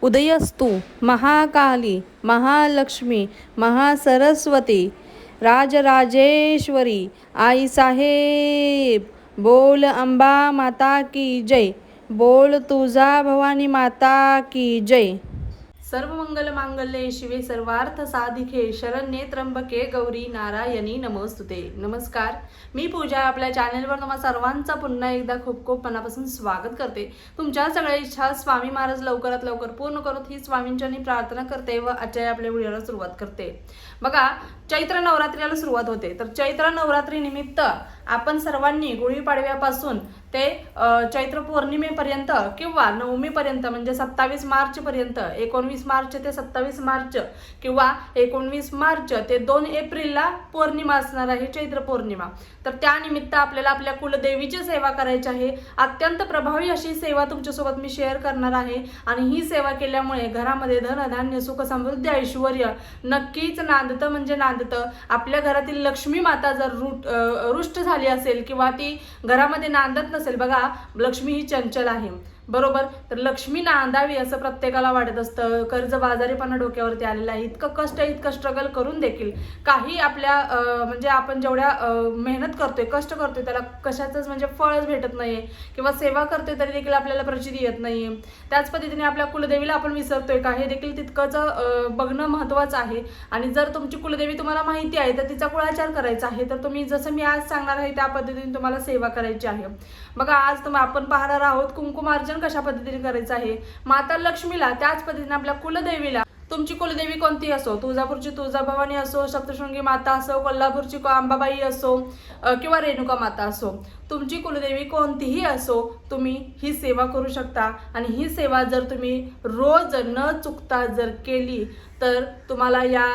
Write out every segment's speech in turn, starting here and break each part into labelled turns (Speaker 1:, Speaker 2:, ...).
Speaker 1: उदयस्तु महाकाली महालक्ष्मी महासरस्वती राजराजेश्वरी आई साहेब। बोल अंबा माता की जय। बोल तुळजा भवानी माता की जय। सर्व मंगल मांगल्ये शिवे सर्वार्थ साधिके शरण्ये त्र्यंबके गौरी नारायणी नमोस्तुते। नमस्कार, मी पूजा। आपल्या चॅनलवर तुम्हा सर्वांचा पुन्हा एकदा खूप खूप मनापासून स्वागत करते। तुमच्या सगळ्या इच्छा स्वामी महाराज लवकरात लवकर पूर्ण करोत ही स्वामींच्यांनी प्रार्थना करते व आजच्या आपल्या व्हिडिओला सुरुवात करते। बघा, चैत्र नवरात्रीला सुरुवात होते, तर चैत्र नवरात्री निमित्त आपण सर्वांनी गुढीपाडव्यापासून ते चैत्र पौर्णिमेपर्यंत किंवा नवमीपर्यंत म्हणजे 27 मार्च पर्यंत, 19 मार्च ते 27 मार्च किंवा 19 मार्च ते 2 एप्रिलला पौर्णिमा असणार आहे, चैत्र पौर्णिमा। तर त्यानिमित्त आपल्याला आपल्या कुलदेवीची सेवा करायची आहे। अत्यंत प्रभावी अशी सेवा तुमच्यासोबत मी शेअर करणार आहे आणि ही सेवा केल्यामुळे घरामध्ये धन धान्य सुख समृद्धी ऐश्वर नक्कीच नांदतं म्हणजे नांदतं। आपल्या घरातील लक्ष्मी माता जर रुष्ट झाली असेल किंवा ती घरामध्ये नांदत नसेल, बघा लक्ष्मी ही चंचल आहे बरोबर, तर लक्ष्मी नांदावी असं प्रत्येकाला वाटत असतं। कर्जबाजारीपणा डोक्यावरती आलेला आहे, इतकं स्ट्रगल करून देखील काही आपल्या म्हणजे आपण जेवढ्या मेहनत करतोय कष्ट करतोय त्याला कशाचंच म्हणजे फळच भेटत नाहीये किंवा सेवा करतोय तरी देखील आपल्याला प्रचिती येत नाहीये। त्याच पद्धतीने आपल्या कुलदेवीला आपण विसरतोय का, हे देखील तितकंच बघणं महत्त्वाचं आहे। आणि जर तुमची कुलदेवी तुम्हाला माहिती आहे तर तिचा कुळाचार करायचा आहे, तर तुम्ही जसं मी आज सांगणार आहे त्या पद्धतीने तुम्हाला सेवा करायची आहे। बघा, आज आपण पाहणार आहोत कुंकुमार्चन कशा पद्धतीने करायचं आहे माता लक्ष्मीला, त्याच पद्धतीने आपल्या कुलदेवीला। तुमची कुलदेवी कोणती असो, तुळजापूरची तुळजाभवानी असो, सप्तशृंगी माता असो, कोल्हापूरची अंबाबाई असो किंवा रेणुका माता असो, तुमची कुलदेवी कोणतीही असो, तुम्ही ही सेवा करू शकता। आणि ही सेवा जर तुम्ही रोज न चुकता जर केली तर तुम्हाला या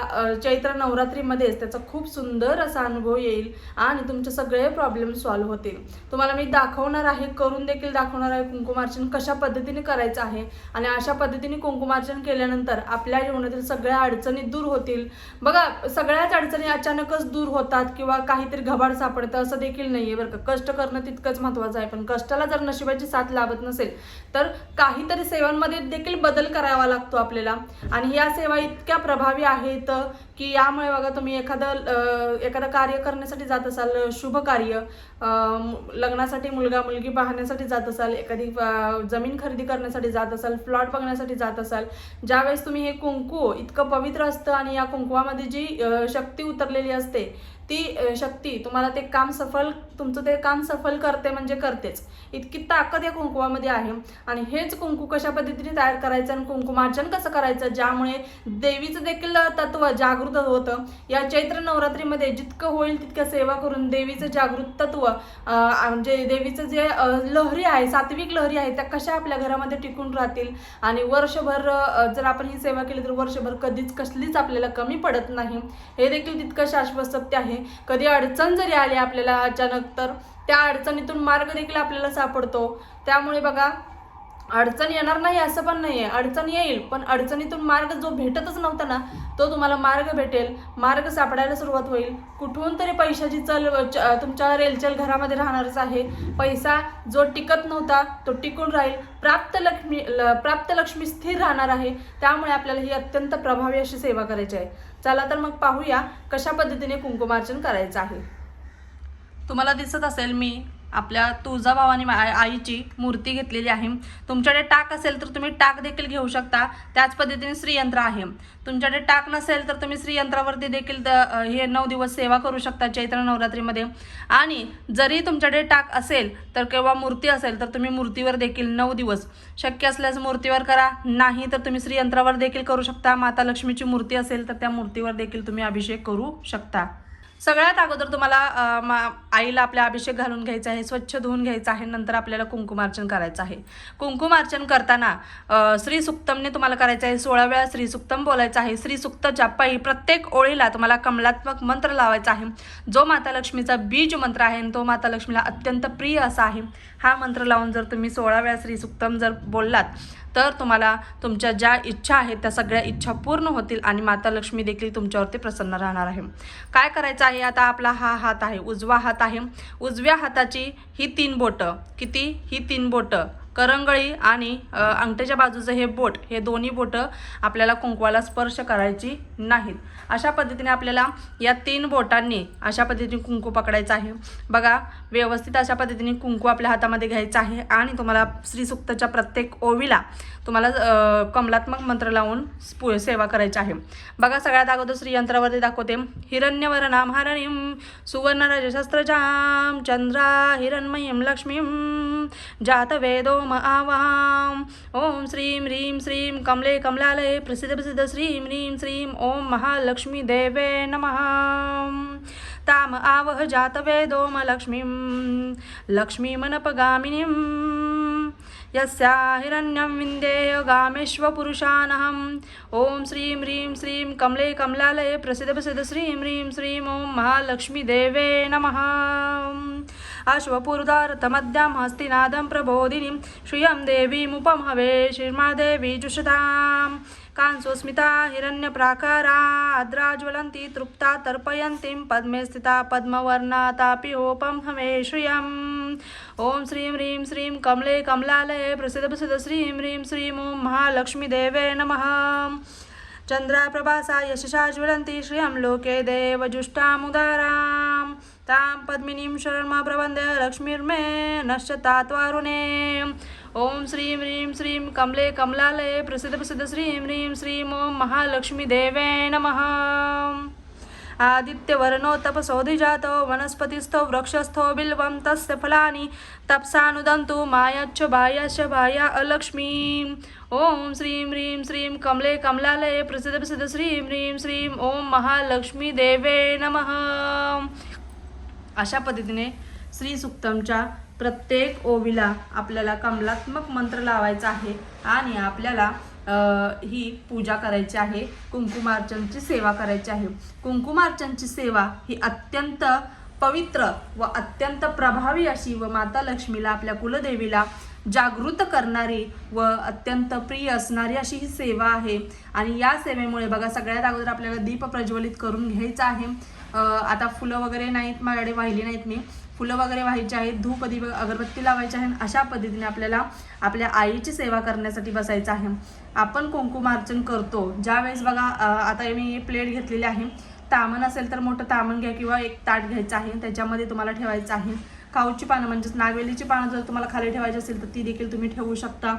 Speaker 1: चैत्र नवरात्रीमध्येच त्याचा खूप सुंदर असा अनुभव येईल आणि तुमचे सगळे प्रॉब्लेम सॉल्व्ह होतील। तुम्हाला मी दाखवणार आहे, करून देखील दाखवणार आहे कुंकुमार्चन कशा पद्धतीने करायचं आहे। आणि अशा पद्धतीने कुंकुमार्चन केल्यानंतर आपल्या जीवनातील सगळ्या अडचणी दूर होतील। बघा, सगळ्याच अडचणी अचानकच दूर होतात किंवा काहीतरी घबाड सापडतं असं देखील नाहीये बरं का। कष्ट करणं तितकंच महत्त्वाचं आहे, पण कष्टाला जर नशिबाची साथ लाभत नसेल तर काहीतरी सेवांमध्ये देखील बदल करावा लागतो आपल्याला। आणि या सेवा इतक्या प्रभावी आहेत की यामुळे बघा, तुम्ही एखादं कार्य करण्यासाठी जात असाल, शुभ कार्य, लग्नासाठी मुलगा मुलगी पाहण्यासाठी जात असाल, एखादी जमीन खरेदी करण्यासाठी जात असाल, प्लॉट बघण्यासाठी जात असाल, ज्यावेळेस तुम्ही हे कुंकू इतकं पवित्र असतं आणि या कुंकुवामध्ये जी शक्ती उतरलेली असते ती शक्ती तुम्हाला तुमचं ते काम सफल करते म्हणजे करतेच, इतकी ताकद या कुंकुवामध्ये आहे। आणि हेच कुंकू कशा पद्धतीने तयार करायचं आणि कुंकुमार्चन कसं करायचं ज्यामुळे देवीचं देखील तत्व जागृत होतं। या चैत्र नवरात्रीमध्ये जितकं होईल तितकं सेवा करून देवीचं जागृत तत्व म्हणजे देवीचं जे लहरी आहे, सात्विक लहरी आहे, त्या कशा आपल्या घरामध्ये टिकून राहतील आणि वर्षभर जर आपण ही सेवा केली तर वर्षभर कधीच कसलीच आपल्याला कमी पडत नाही, हे देखील तितकं शाश्वत सत्य आहे। कधी अडचण जरी आली आपल्याला अचानक तर त्या अडचणीतून मार्ग देखील आपल्याला सापडतो। त्यामुळे बघा, अडचण येणार नाही असं पण नाहीये, अडचण येईल पण अडचणीतून मार्ग जो भेटतच नव्हता ना तो तुम्हाला मार्ग भेटेल, मार्ग सापडायला सुरुवात होईल। कुठून तरी पैशाची चल तुमच्या रेलचल घरामध्ये राहणारच आहे। पैसा जो टिकत नव्हता तो टिकून राहील, प्राप्त लक्ष्मी स्थिर राहणार आहे। त्यामुळे आपल्याला ही अत्यंत प्रभावी अशी सेवा करायची आहे। चला तर मग पाहूया कशा पद्धतीने कुंकुमार्चन करायचं आहे। तुम्हाला दिसत असेल मी आपल्या तुळजाभवानी आईची मूर्ती घेतलेली आहे। तुमच्याकडे टाक असेल तर तुम्ही टाक देखील घेऊ शकता, त्याच पद्धतीने श्रीयंत्र आहे। तुमच्याकडे टाक नसेल तर तुम्ही श्रीयंत्रावरती देखील हे 9 दिवस सेवा करू शकता चैत्र नवरात्रीमध्ये। आणि जरी तुमच्याकडे टाक असेल तर किंवा मूर्ती असेल तर तुम्ही मूर्तीवर देखील 9 दिवस शक्य असल्यास मूर्तीवर करा, नाही तर तुम्ही श्रीयंत्रावर देखील करू शकता। माता लक्ष्मीची मूर्ती असेल तर त्या मूर्तीवर देखील तुम्ही अभिषेक करू शकता। सगळ्यात अगोदर तुम्हाला आईला आपल्या अभिषेक घालून घ्यायचा आहे, स्वच्छ धुवून घ्यायचं आहे, नंतर आपल्याला कुंकुमार्चन करायचं आहे। कुंकुमार्चन करताना श्री सुक्तमने तुम्हाला करायचं आहे, 16 वेळा श्री सुक्तम बोलायचं आहे। श्री सुक्त जापाई प्रत्येक ओळीला तुम्हाला कमलात्मक मंत्र लावायचा आहे, जो माता लक्ष्मीचा बीज मंत्र आहे आणि तो माता लक्ष्मीला अत्यंत प्रिय असा आहे। हा मंत्र लावून जर तुम्ही 16 वेळा श्री सुक्तम जर बोललात तर तुम्हाला तुमच्या ज्या इच्छा आहेत त्या सगळ्या इच्छा पूर्ण होतील आणि माता लक्ष्मी देखील तुमच्यावरती प्रसन्न राहणार आहे। काय करायचं आहे, आता आपला हा हात आहे, उजवा हात आहे, उजव्या हाताची ही 3 बोटं, किती, ही 3 बोटं करंगळी आणि अंगठ्याच्या बाजूचं हे बोट, हे दोन्ही बोटं आपल्याला कुंकवाला स्पर्श करायची नाहीत. अशा पद्धतीने आपल्याला या 3 बोटांनी अशा पद्धतीने कुंकू पकडायचं आहे. बघा, व्यवस्थित अशा पद्धतीने कुंकू आपल्या हातामध्ये घ्यायचं आहे आणि तुम्हाला श्री सूक्ताच्या प्रत्येक ओवीला तुम्हाला कमलात्मक मंत्र लावून सेवा करायची आहे. बघा, सगळ्यात अगोदर श्रीयंत्रावरती दाखवते. हिरण्यवर्णां हरणीं सुवर्णरजशस्त्रजां चंद्रा हिरण्मयीं लक्ष्मीं जातवेदोम आवां. ओम श्रीं ह्रीं श्रीं कमले कमलालये प्रसिद्ध प्रसिद्ध श्रीं ह्रीं श्रीं ओम महालक्ष्मी देवे नमः. ताम आवह जातवेदोम लक्ष्मीं लक्ष्मीमनपगामिनीं यस्या हिरण्यं विन्देय गामेश्वपुरुषानहम्. ओम श्रीं ह्रीं श्रीं कमले कमलालये प्रसिद्ध प्रसिद्ध श्रीं ह्रीं श्रीं ओम महालक्ष्मी देवे नमः. अश्वपुरुदारतमद्यां हस्तिनादं प्रबोधिनीं श्रियं देवीमुपमहवे श्रीर्मादेवी जुषताम्. कांसोस्मिता हिरण्यप्राकारा आद्राज्वलन्ती तृप्ता तर्पयन्तीं पद्मे स्थिता पद्मवर्णा तापीहोपं हवे श्रियम्. ओम श्रीं ह्रीं श्रीं कमले कमलालये प्रसिद्ध प्रसिद्ध श्रीं ह्रीं श्रीं ओम महालक्ष्मी देवे नमः. चंद्राप्रभासा यशसा ज्वलन्ती श्रियं लोके देवजुष्टामुदारां तां पद्मिनीं शर्मा प्रवन्द्य लक्ष्मीर्मे नश्यतात्वारुणे. ओम श्रीं ह्रीं श्रीं कमले कमलालये प्रसिद्ध प्रसिद्ध श्रीं ह्रीं श्रीं ओम महालक्ष्मी देवे नमः. आदित्यवर्णो तपसोऽधिजातो वनस्पतिस्थो वृक्षस्थो बिल्वं तस्य फलानि तपसानुदन्तु मायाच्च बाह्याश्च बाह्या अलक्ष्मी. ओम श्रीं ह्रीं श्रीं कमले कमलालये प्रसिद्ध प्रसिद्ध श्रीं ह्रीं श्रीं ओम महालक्ष्मी देवे नमः. अशा पद्धतीने श्री सूक्तमच्या प्रत्येक ओवीला आपल्याला कमलात्मक मंत्र लावायचा आहे आणि आपल्याला ही पूजा करायची आहे. कुंकुमार्चनची सेवा करायची आहे. कुंकुमार्चनची सेवा ही अत्यंत पवित्र व अत्यंत प्रभावी अशी व माता लक्ष्मीला आपल्या कुलदेवीला जागृत करणारी व अत्यंत प्रिय असणारी अशी ही सेवा आहे. आणि या सेवेमुळे बघा, सगळ्यात अगोदर आपल्याला दीप प्रज्वलित करून घ्यायचा आहे. आता फुलं वगैरे नाहीत माझ्याकडे, वाहिली नाहीत मी, फुलं वगैरे व्हायची आहेत, धूप दीप अगरबत्ती लावायची आहे. अशा पद्धतीने आपल्याला आपल्या आईची सेवा करण्यासाठी बसायचं आहे. आपण कुंकुमार्चन करतो ज्यावेळेस बघा, आता मी प्लेट घेतलेली आहे. तामण असेल तर मोठं तामण घ्या किंवा एक ताट घ्यायचं आहे, त्याच्यामध्ये तुम्हाला ठेवायचं आहे. खाऊची पानं म्हणजेच नागवेलीची पानं जर तुम्हाला खाली ठेवायची असेल तर ती देखील तुम्ही ठेवू शकता.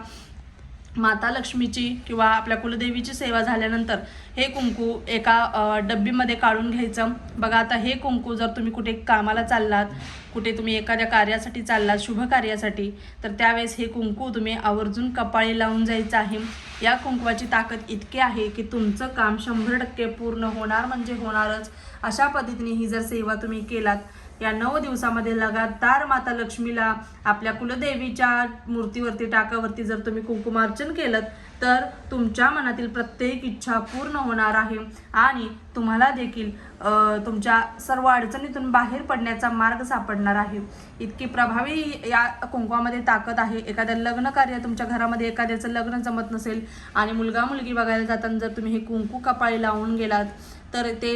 Speaker 1: माता लक्ष्मीची किंवा आपल्या कुलदेवीची सेवा झाल्यानंतर हे कुंकू एका डब्बीमध्ये काढून घ्यायचं. बघा, आता हे कुंकू जर तुम्ही कुठे कामाला चाललात, कुठे तुम्ही एखाद्या कार्यासाठी चाललात, शुभ कार्यासाठी, तर त्यावेळेस हे कुंकू तुम्ही आवर्जून कपाळी लावून जायचं आहे. या कुंकवाची ताकद इतकी आहे की तुमचं काम 100% पूर्ण होणार म्हणजे होणारच. अशा पद्धतीने ही जर सेवा तुम्ही केलात, या 9 दिवसामध्ये लगातार माता लक्ष्मीला आपल्या कुलदेवीच्या मूर्तीवरती, टाकावरती जर तुम्ही कुंकुमार्चन केलं तर तुमच्या मनातील प्रत्येक इच्छा पूर्ण होणार आहे आणि तुम्हाला देखील तुमच्या सर्व अडचणीतून बाहेर पडण्याचा मार्ग सापडणार आहे. इतकी प्रभावी या कुंकवामध्ये ताकद आहे. एखाद्या लग्न कार्य, तुमच्या घरामध्ये एखाद्याचं लग्न जमत नसेल आणि मुलगा मुलगी बघायला जाताना जर तुम्ही हे कुंकू कपाळी लावून गेलात तर ते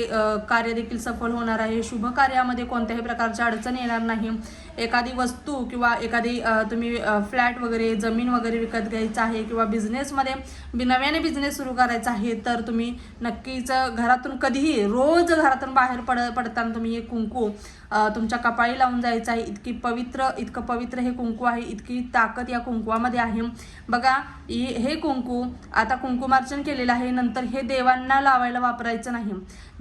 Speaker 1: कार्य देखील सफल होणार आहे. शुभ कार्यामध्ये कोणत्याही प्रकारच्या अडचण येणार नाही. एखादी वस्तू किंवा एखादी तुम्ही फ्लॅट वगैरे, जमीन वगैरे विकत घ्यायचं आहे किंवा बिझनेसमध्ये नव्याने बिझनेस सुरू करायचा आहे तर तुम्ही नक्कीच घरातून कधीही रोज घरातून बाहेर पडताना तुम्ही हे कुंकू तुमच्या कपाळी लावून जायचं आहे. इतकं पवित्र हे कुंकू आहे. इतकी ताकद या कुंकवामध्ये आहे. बघा, हे कुंकू आता कुंकुमार्चन केलेलं आहे, नंतर हे देवांना लावायला वापरायचं नाही.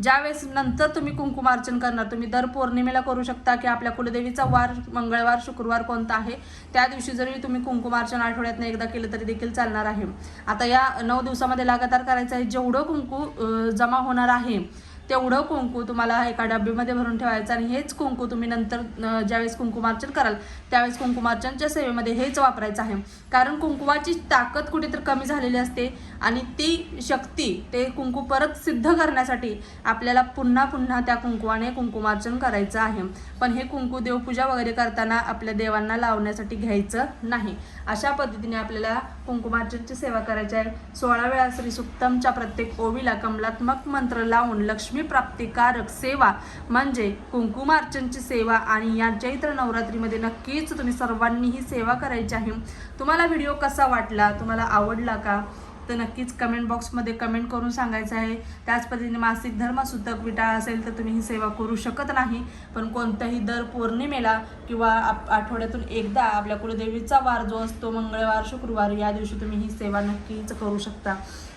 Speaker 1: ज्यावेळेस नंतर तुम्ही कुंकुमार्चन करणार, तुम्ही दर पौर्णिमेला करू शकता की आपल्या कुलदेवीचा वार मंगळवार, शुक्रवार कोणता आहे त्या दिवशी जरी तुम्ही कुंकुमार्चन आठवड्यातनं एकदा केलं तरी देखील चालणार आहे. आता या 9 दिवसामध्ये लगातार करायचं आहे. जेवढं कुंकू जमा होणार आहे तेवढं कुंकू तुम्हाला एका डब्बीमध्ये भरून ठेवायचं आणि हेच कुंकू तुम्ही नंतर ज्यावेळेस कुंकुमार्चन कराल त्यावेळेस कुंकुमार्चनच्या सेवेमध्ये हेच वापरायचं आहे. कारण कुंकुवाची ताकद कुठेतरी कमी झालेली असते आणि ती शक्ती, ते कुंकू परत सिद्ध करण्यासाठी आपल्याला पुन्हा पुन्हा त्या कुंकुवाने कुंकुमार्चन करायचं आहे. पण हे कुंकू देवपूजा वगैरे करताना आपल्या देवांना लावण्यासाठी घ्यायचं नाही. अशा पद्धतीने आपल्याला कुंकुमार्चनची सेवा करायची आहे. 16 वेळा श्री सुक्तमच्या प्रत्येक ओवीला कमलात्मक मंत्र लावून लक्ष्मी प्राप्तिकारक सेवा म्हणजे कुंकुमार्चनची सेवा आणि या चैत्र नवरात्रीमध्ये नक्कीच तुम्ही सर्वांनी ही सेवा करायची आहे. तुम्हाला व्हिडिओ कसा वाटला, तुम्हाला आवडला का, तर नक्कीच कमेंट बॉक्समध्ये कमेंट करून सांगायचं आहे. त्याच पद्धतीने मासिक धर्म सुतक विटाळ असेल तर तुम्ही ही सेवा करू शकत नाही, पण कोणत्याही दर पौर्णिमेला किंवा आठवड्यातून एकदा आपल्या कुलदेवीचा वार जो असतो मंगळवार शुक्रवार या दिवशी तुम्ही ही सेवा नक्कीच करू शकता.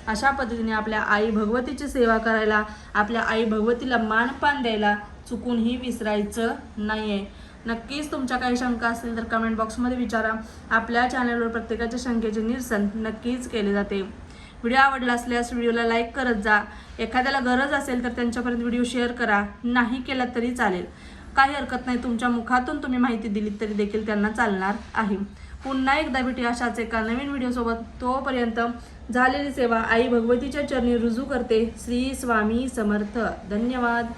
Speaker 1: अशा पद्धतीने आपल्या आई भगवतीची सेवा करायला, आपल्या आई भगवतीला मानपान द्यायला चुकूनही विसरायचं नाही आहे. नक्कीच तुमच्या काही शंका असतील तर कमेंट बॉक्समध्ये विचारा. आपल्या चॅनलवर प्रत्येकाच्या शंकेचे निरसन नक्कीच केले जाते. व्हिडिओ आवडला असल्यास व्हिडिओला लाईक करत जा. एखाद्याला गरज असेल तर त्यांच्यापर्यंत व्हिडिओ शेअर करा. नाही केला तरी चालेल, काही हरकत नाही. तुमच्या मुखातून तुम्ही माहिती दिली तरी देखील त्यांना चालणार आहे. पुन्हा एकदा भेटूया अशाच एका नवीन व्हिडिओसोबत. तोपर्यंत झालेली सेवा आई भगवतीच्या चरणी रुजू करते. श्री स्वामी समर्थ. धन्यवाद.